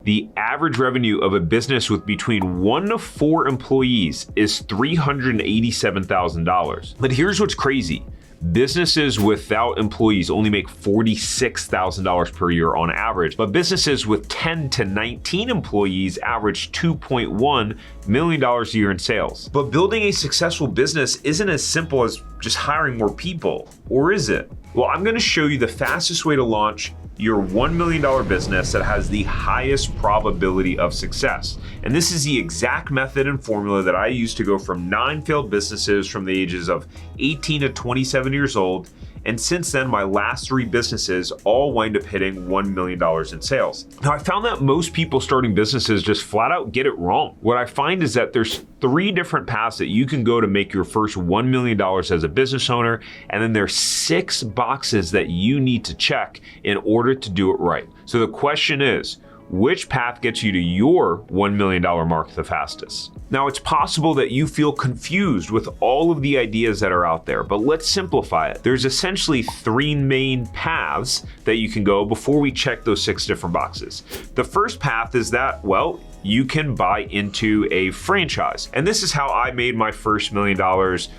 the average revenue of a business with between 1 to 4 employees is $387,000. But here's what's crazy. Businesses without employees only make $46,000 per year on average, but businesses with 10 to 19 employees average $2.1 million a year in sales. But building a successful business isn't as simple as just hiring more people, or is it? Well, I'm gonna show you the fastest way to launch your $1 million business that has the highest probability of success. And this is the exact method and formula that I used to go from 9 failed businesses from the ages of 18 to 27 years old. And since then, my last 3 businesses all wind up hitting $1 million in sales. Now, I found that most people starting businesses just flat out get it wrong. What I find is that there's 3 different paths that you can go to make your first $1 million as a business owner. And then there's 6 boxes that you need to check in order to do it right. So the question is, which path gets you to your $1 million mark the fastest? Now, it's possible that you feel confused with all of the ideas that are out there, but let's simplify it. There's essentially 3 main paths that you can go before we check those 6 different boxes. The first path is that, well, you can buy into a franchise. And this is how I made my first $1 million.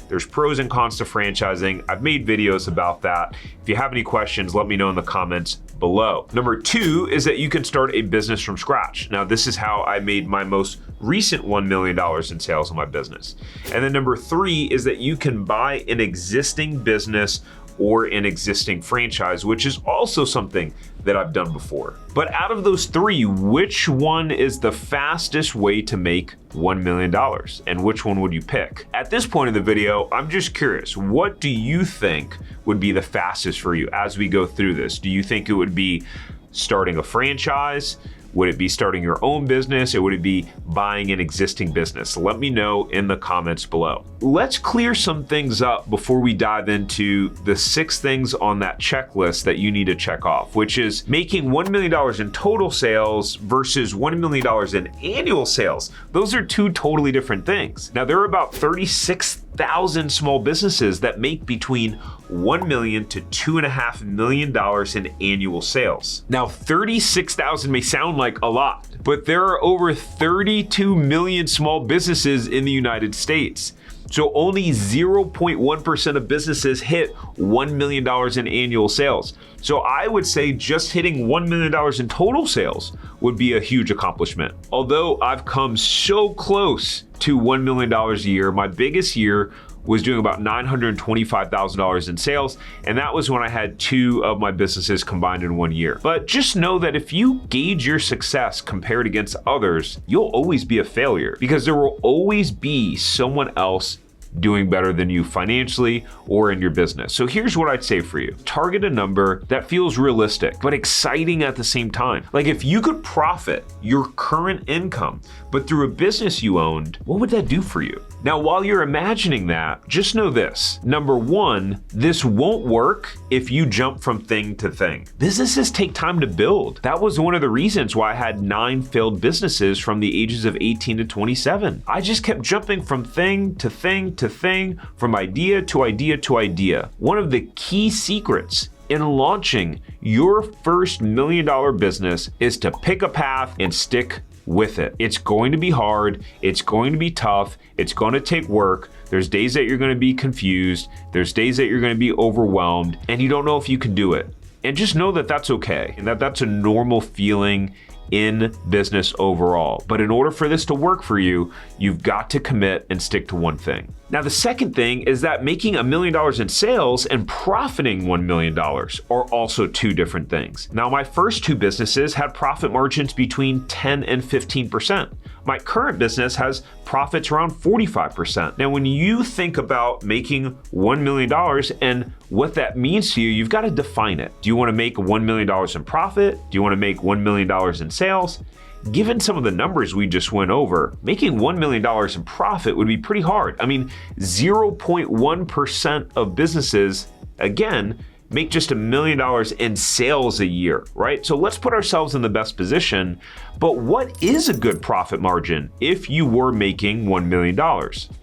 There's pros and cons to franchising. I've made videos about that. If you have any questions, let me know in the comments below. Number 2 is that you can start a business from scratch. Now, this is how I made my most recent $1 million in sales in my business. And then number 3 is that you can buy an existing business or an existing franchise, which is also something that I've done before. But out of those 3, which one is the fastest way to make $1 million? And which one would you pick? At this point in the video, I'm just curious, what do you think would be the fastest for you as we go through this? Do you think it would be starting a franchise? Would it be starting your own business, or would it be buying an existing business? Let me know in the comments below. Let's clear some things up before we dive into the 6 things on that checklist that you need to check off, which is making $1 million in total sales versus $1 million in annual sales. Those are 2 totally different things. Now, there are about 36,000 small businesses that make between $1 million to $2.5 million in annual sales. Now, 36,000 may sound like a lot, but there are over 32 million small businesses in the United States. So only 0.1% of businesses hit $1 million in annual sales. So I would say just hitting $1 million in total sales would be a huge accomplishment. Although I've come so close to $1 million a year, my biggest year was doing about $925,000 in sales, and that was when I had 2 of my businesses combined in 1 year. But just know that if you gauge your success compared against others, you'll always be a failure, because there will always be someone else doing better than you financially or in your business. So here's what I'd say for you. Target a number that feels realistic, but exciting at the same time. Like, if you could profit your current income, but through a business you owned, what would that do for you? Now, while you're imagining that, just know this. Number 1, this won't work if you jump from thing to thing. Businesses take time to build. That was one of the reasons why I had 9 failed businesses from the ages of 18 to 27. I just kept jumping from thing to thing to thing, from idea to idea to idea. One of the key secrets in launching your first $1 million business is to pick a path and stick with it. It's going to be hard. It's going to be tough. It's going to take work. There's days that you're going to be confused. There's days that you're going to be overwhelmed, and you don't know if you can do it. And just know that that's okay, and that that's a normal feeling in business overall. But in order for this to work for you, you've got to commit and stick to one thing. Now, the second thing is that making $1 million in sales and profiting $1 million are also 2 different things. Now, my first 2 businesses had profit margins between 10 and 15%. My current business has profits around 45%. Now, when you think about making $1 million and what that means to you, you've got to define it. Do you want to make $1 million in profit? Do you want to make $1 million in sales? Given some of the numbers we just went over, making $1 million in profit would be pretty hard. I mean, 0.1% of businesses, again, make just $1 million in sales a year, right? So let's put ourselves in the best position. But what is a good profit margin if you were making $1 million?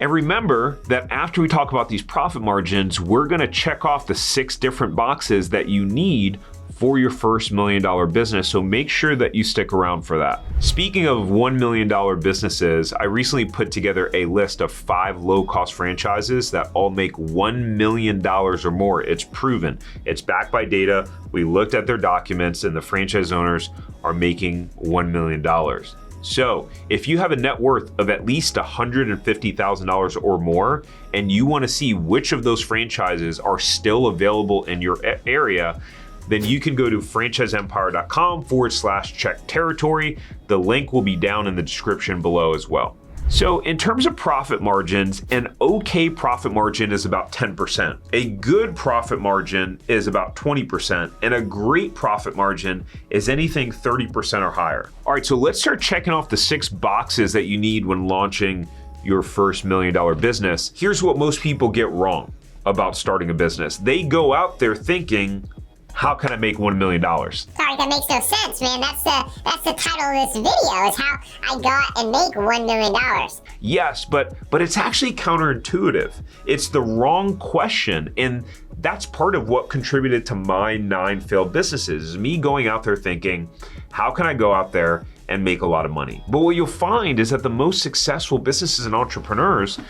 And remember that after we talk about these profit margins, we're gonna check off the 6 different boxes that you need for your first $1 million business. So make sure that you stick around for that. Speaking of $1 million businesses, I recently put together a list of 5 low-cost franchises that all make $1 million or more. It's proven. It's backed by data. We looked at their documents and the franchise owners are making $1 million. So if you have a net worth of at least $150,000 or more, and you want to see which of those franchises are still available in your area, then you can go to franchiseempire.com/check territory. The link will be down in the description below as well. So in terms of profit margins, an okay profit margin is about 10%. A good profit margin is about 20%, and a great profit margin is anything 30% or higher. All right, so let's start checking off the 6 boxes that you need when launching your first $1 million business. Here's what most people get wrong about starting a business. They go out there thinking, how can I make $1 million? Sorry, that makes no sense, man. That's the title of this video, is how I got and make $1 million. Yes, but it's actually counterintuitive. It's the wrong question, and that's part of what contributed to my 9 failed businesses, is me going out there thinking, how can I go out there and make a lot of money? But what you'll find is that the most successful businesses and entrepreneurs,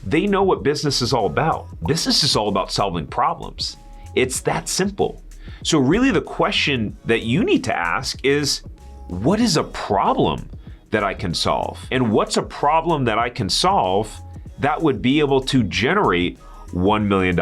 they know what business is all about. Business is all about solving problems. It's that simple. So really the question that you need to ask is, what is a problem that I can solve? And what's a problem that I can solve that would be able to generate $1 million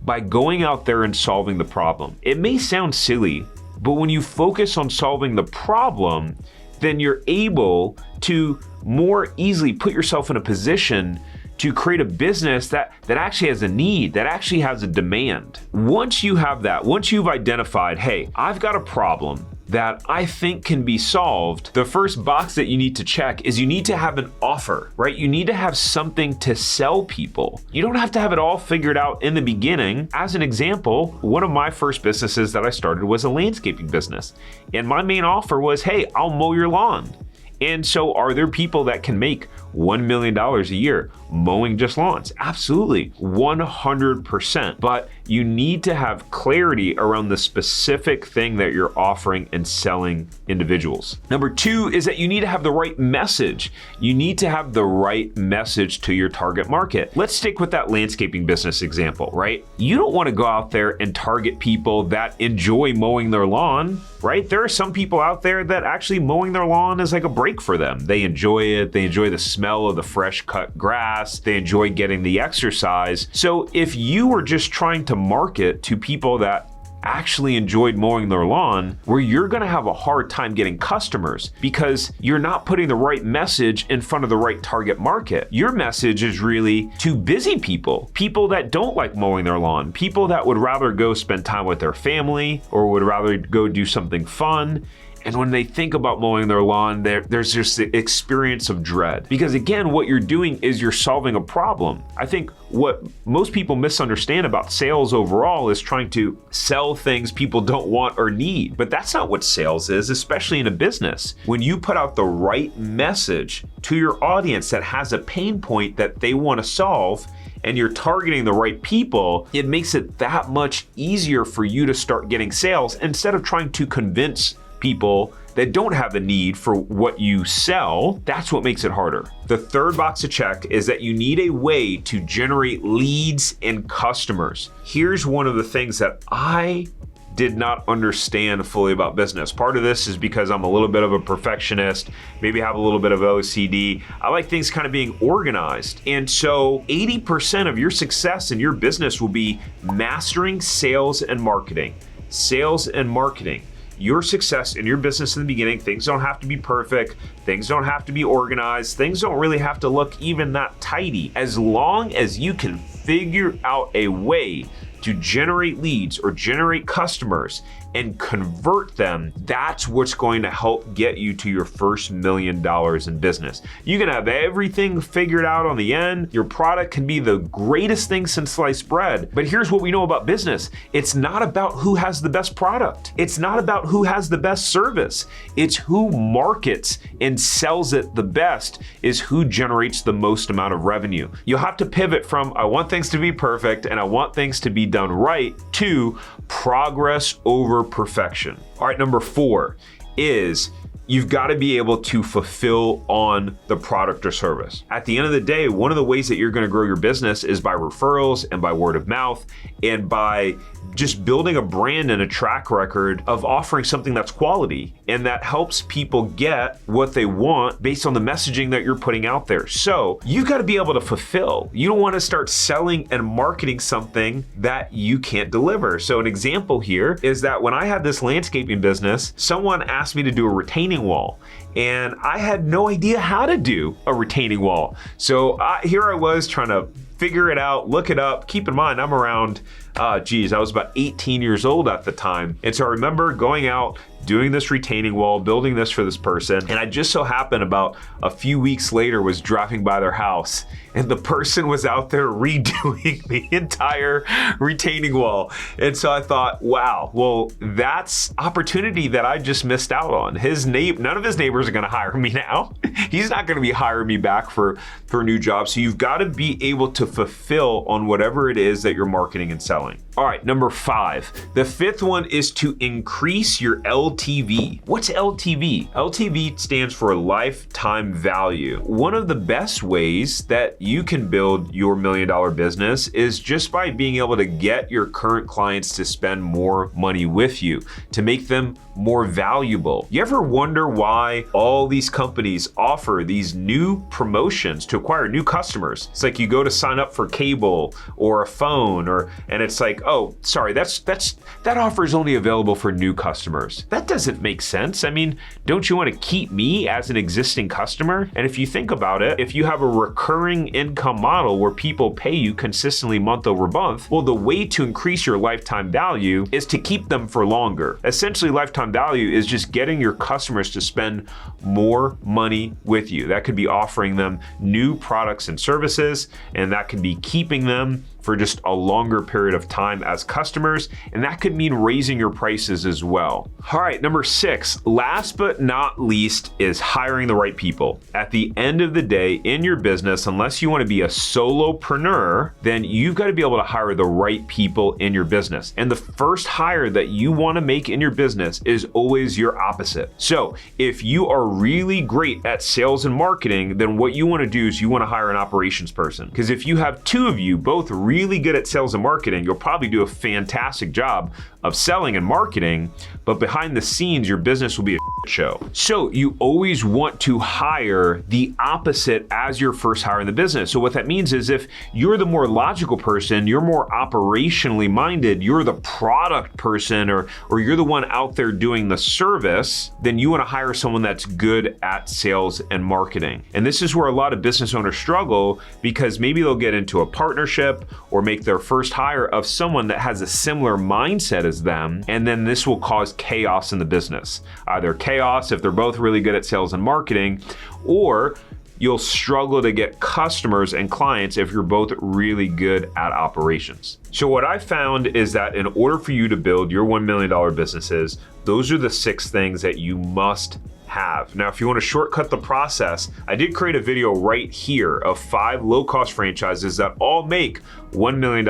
by going out there and solving the problem? It may sound silly, but when you focus on solving the problem, then you're able to more easily put yourself in a position to create a business that actually has a need, that actually has a demand. Once you have that, once you've identified, hey, I've got a problem that I think can be solved, the first box that you need to check is you need to have an offer, right? You need to have something to sell people. You don't have to have it all figured out in the beginning. As an example, one of my first businesses that I started was a landscaping business. And my main offer was, hey, I'll mow your lawn. And so are there people that can make $1 million a year mowing just lawns? Absolutely, 100%. But you need to have clarity around the specific thing that you're offering and selling individuals. Number 2 is that you need to have the right message. You need to have the right message to your target market. Let's stick with that landscaping business example, right? You don't want to go out there and target people that enjoy mowing their lawn, right? There are some people out there that actually mowing their lawn is like a break for them. They enjoy it. They enjoy the smell of the fresh cut grass. They enjoy getting the exercise. So if you were just trying to market to people that actually enjoyed mowing their lawn, where you're gonna have a hard time getting customers because you're not putting the right message in front of the right target market. Your message is really to busy people, people that don't like mowing their lawn, people that would rather go spend time with their family or would rather go do something fun. And when they think about mowing their lawn, there's just the experience of dread. Because again, what you're doing is you're solving a problem. I think what most people misunderstand about sales overall is trying to sell things people don't want or need. But that's not what sales is, especially in a business. When you put out the right message to your audience that has a pain point that they want to solve, and you're targeting the right people, it makes it that much easier for you to start getting sales instead of trying to convince people that don't have a need for what you sell. That's what makes it harder. The third box to check is that you need a way to generate leads and customers. Here's one of the things that I did not understand fully about business. Part of this is because I'm a little bit of a perfectionist, maybe have a little bit of OCD. I like things kind of being organized. And so 80% of your success in your business will be mastering sales and marketing. Sales and marketing. Your success in your business in the beginning, things don't have to be perfect, things don't have to be organized, things don't really have to look even that tidy. As long as you can figure out a way to generate leads or generate customers and convert them, that's what's going to help get you to your first $1 million in business. You can have everything figured out on the end. Your product can be the greatest thing since sliced bread. But here's what we know about business. It's not about who has the best product. It's not about who has the best service. It's who markets and sells it the best is who generates the most amount of revenue. You'll have to pivot from I want things to be perfect and I want things to be done right to progress over for perfection. All right, number 4 is you've got to be able to fulfill on the product or service. At the end of the day, one of the ways that you're going to grow your business is by referrals and by word of mouth and by just building a brand and a track record of offering something that's quality and that helps people get what they want based on the messaging that you're putting out there. So you've got to be able to fulfill. You don't want to start selling and marketing something that you can't deliver. So an example here is that when I had this landscaping business, someone asked me to do a retaining wall, and I had no idea how to do a retaining wall. So here I was trying to figure it out, look it up. Keep in mind, I'm around, I was about 18 years old at the time. And so I remember going out, doing this retaining wall, building this for this person. And I just so happened about a few weeks later was driving by their house and the person was out there redoing the entire retaining wall. And so I thought, wow, well, that's opportunity that I just missed out on. None of his neighbors are gonna hire me now. He's not gonna be hiring me back for a new job. So you've gotta be able to fulfill on whatever it is that you're marketing and selling. All right, number 5. The 5th one is to increase your LTV. What's LTV? LTV stands for lifetime value. One of the best ways that you can build your $1 million business is just by being able to get your current clients to spend more money with you, to make them more valuable. You ever wonder why all these companies offer these new promotions to acquire new customers? It's like you go to sign up for cable or a phone, and it's like, oh, sorry, that offer is only available for new customers. That doesn't make sense. I mean, don't you want to keep me as an existing customer? And if you think about it, if you have a recurring income model where people pay you consistently month over month, well, the way to increase your lifetime value is to keep them for longer. Essentially, lifetime value is just getting your customers to spend more money with you. That could be offering them new products and services, and that could be keeping them for just a longer period of time as customers, and that could mean raising your prices as well. All right, number 6, last but not least is hiring the right people. At the end of the day, in your business, unless you wanna be a solopreneur, then you've gotta be able to hire the right people in your business. And the first hire that you wanna make in your business is always your opposite. So if you are really great at sales and marketing, then what you wanna do is you wanna hire an operations person. Because if you have 2 of you, both really good at sales and marketing, you'll probably do a fantastic job of selling and marketing, but behind the scenes, your business will be a show. So you always want to hire the opposite as your first hire in the business. So what that means is if you're the more logical person, you're more operationally minded, you're the product person, or you're the one out there doing the service, then you want to hire someone that's good at sales and marketing. And this is where a lot of business owners struggle because maybe they'll get into a partnership or make their first hire of someone that has a similar mindset as them, and then this will cause chaos in the business. Either chaos if they're both really good at sales and marketing, or you'll struggle to get customers and clients if you're both really good at operations. So what I found is that in order for you to build your $1 million businesses, those are the 6 things that you must have. Now, if you want to shortcut the process, I did create a video right here of 5 low-cost franchises that all make $1 million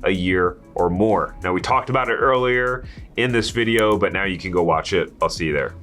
a year or more. Now, we talked about it earlier in this video, but now you can go watch it. I'll see you there.